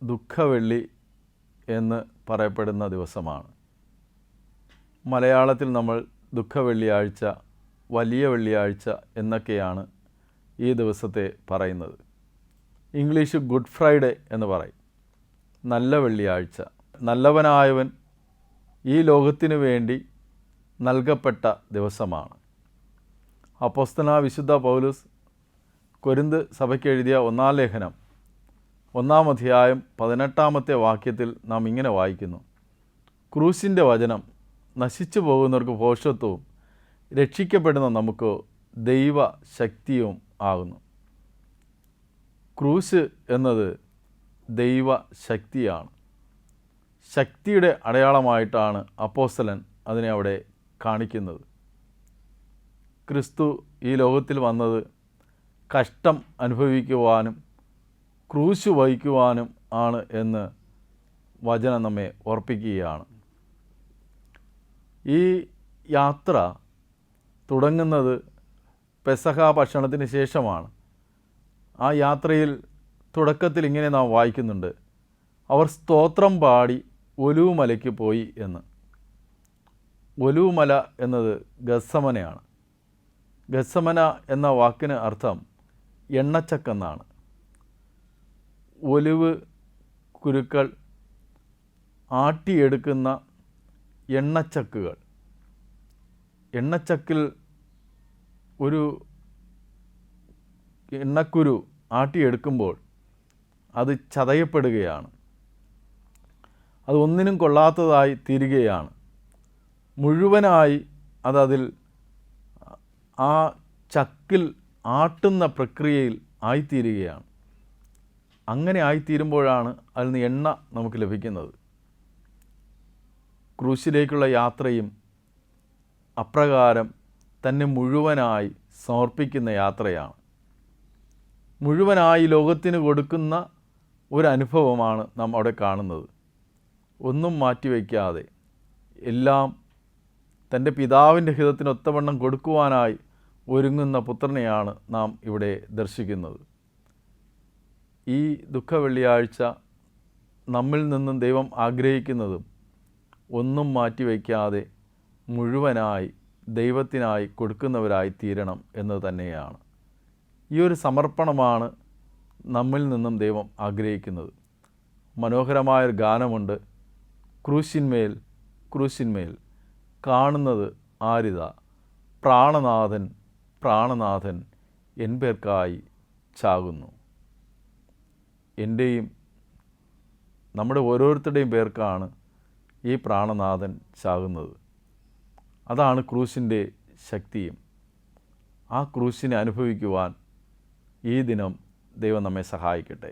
ദുഃഖവെള്ളി എന്ന് പറയപ്പെടുന്ന ദിവസമാണ്. മലയാളത്തിൽ നമ്മൾ ദുഃഖവെള്ളിയാഴ്ച, വലിയ വെള്ളിയാഴ്ച എന്നൊക്കെയാണ് ഈ ദിവസത്തെ പറയുന്നത്. ഇംഗ്ലീഷ് ഗുഡ് ഫ്രൈഡേ എന്ന് പറയും. നല്ല വെള്ളിയാഴ്ച. നല്ലവനായവൻ ഈ ലോകത്തിനു വേണ്ടി നൽകപ്പെട്ട ദിവസമാണ്. അപ്പോസ്തലനായ വിശുദ്ധ പൗലോസ് കൊരിന്ത് സഭയ്ക്ക് എഴുതിയ 1-ാം ലേഖനം 1-ാം അധ്യായം 18-ാമത്തെ വാക്യത്തിൽ നാം ഇങ്ങനെ വായിക്കുന്നു: ക്രൂശിൻ്റെ വചനം നശിച്ചു പോകുന്നവർക്ക് ഭോഷത്വവും രക്ഷിക്കപ്പെടുന്ന നമുക്ക് ദൈവശക്തിയും ആകുന്നു. ക്രൂശ് എന്നത് ദൈവശക്തിയാണ്. ശക്തിയുടെ അടയാളമായിട്ടാണ് അപ്പോസ്തലൻ അതിനെ അവിടെ കാണിക്കുന്നത്. ക്രിസ്തു ഈ ലോകത്തിൽ വന്നത് കഷ്ടം അനുഭവിക്കുവാനും ക്രൂശ് വഹിക്കുവാനും ആണ് എന്ന് വചനം നമ്മെ ഓർപ്പിക്കുകയാണ്. ഈ യാത്ര തുടങ്ങുന്നത് പെസഹ ഭക്ഷണത്തിന് ശേഷമാണ്. ആ യാത്രയിൽ തുടക്കത്തിൽ ഇങ്ങനെ നാം വായിക്കുന്നുണ്ട്: അവർ സ്തോത്രം പാടി ഒലിവുമലയ്ക്ക് പോയി എന്ന്. ഒലിവുമല എന്നത് ഗത്സമനയാണ്. ഗത്സമന എന്ന വാക്കിന് അർത്ഥം എണ്ണച്ചക്കെന്നാണ്. ഒലിവ് കുരുക്കൾ ആട്ടിയെടുക്കുന്ന എണ്ണച്ചക്കുകൾ. എണ്ണച്ചക്കിൽ ഒരു എണ്ണക്കുരു ആട്ടിയെടുക്കുമ്പോൾ അത് ചതയപ്പെടുകയാണ്. അത് ഒന്നിനും കൊള്ളാത്തതായി തീരുകയാണ്. മുഴുവനായി അതതിൽ ആ ചക്കിൽ ആട്ടുന്ന പ്രക്രിയയിൽ ആയിത്തീരുകയാണ്. അങ്ങനെ ആയിത്തീരുമ്പോഴാണ് അതിൽ നിന്ന് എണ്ണ നമുക്ക് ലഭിക്കുന്നത്. ക്രൂശിലേക്കുള്ള യാത്രയും അപ്രകാരം തന്നെ മുഴുവനായി സമർപ്പിക്കുന്ന യാത്രയാണ്. മുഴുവനായി ലോകത്തിന് കൊടുക്കുന്ന ഒരനുഭവമാണ് നാം അവിടെ കാണുന്നത്. ഒന്നും മാറ്റിവെക്കാതെ എല്ലാം തൻ്റെ പിതാവിൻ്റെ ഹിതത്തിനൊത്തവണ്ണം കൊടുക്കുവാനായി ഒരുങ്ങുന്ന പുത്രനെയാണ് നാം ഇവിടെ ദർശിക്കുന്നത്. ഈ ദുഃഖവെള്ളിയാഴ്ച നമ്മിൽ നിന്നും ദൈവം ആഗ്രഹിക്കുന്നതും ഒന്നും മാറ്റിവെക്കാതെ മുഴുവനായി ദൈവത്തിനായി കൊടുക്കുന്നവരായി തീരണം എന്ന് തന്നെയാണ്. ഈ ഒരു സമർപ്പണമാണ് നമ്മിൽ നിന്നും ദൈവം ആഗ്രഹിക്കുന്നത്. മനോഹരമായൊരു ഗാനമുണ്ട്: ക്രൂശിന്മേൽ ക്രൂശിന്മേൽ കാണുന്നത് ആരിത, പ്രാണനാഥൻ പ്രാണനാഥൻ എൻ പേർക്കായി ചാകുന്നു. എൻ്റെയും നമ്മുടെ ഓരോരുത്തരുടെയും പേർക്കാണ് ഈ പ്രാണനാഥൻ ചാകുന്നത്. അതാണ് ക്രൂശിൻ്റെ ശക്തിയും. ആ ക്രൂശിനെ അനുഭവിക്കുവാൻ ഈ ദിനം ദൈവം നമ്മെ സഹായിക്കട്ടെ.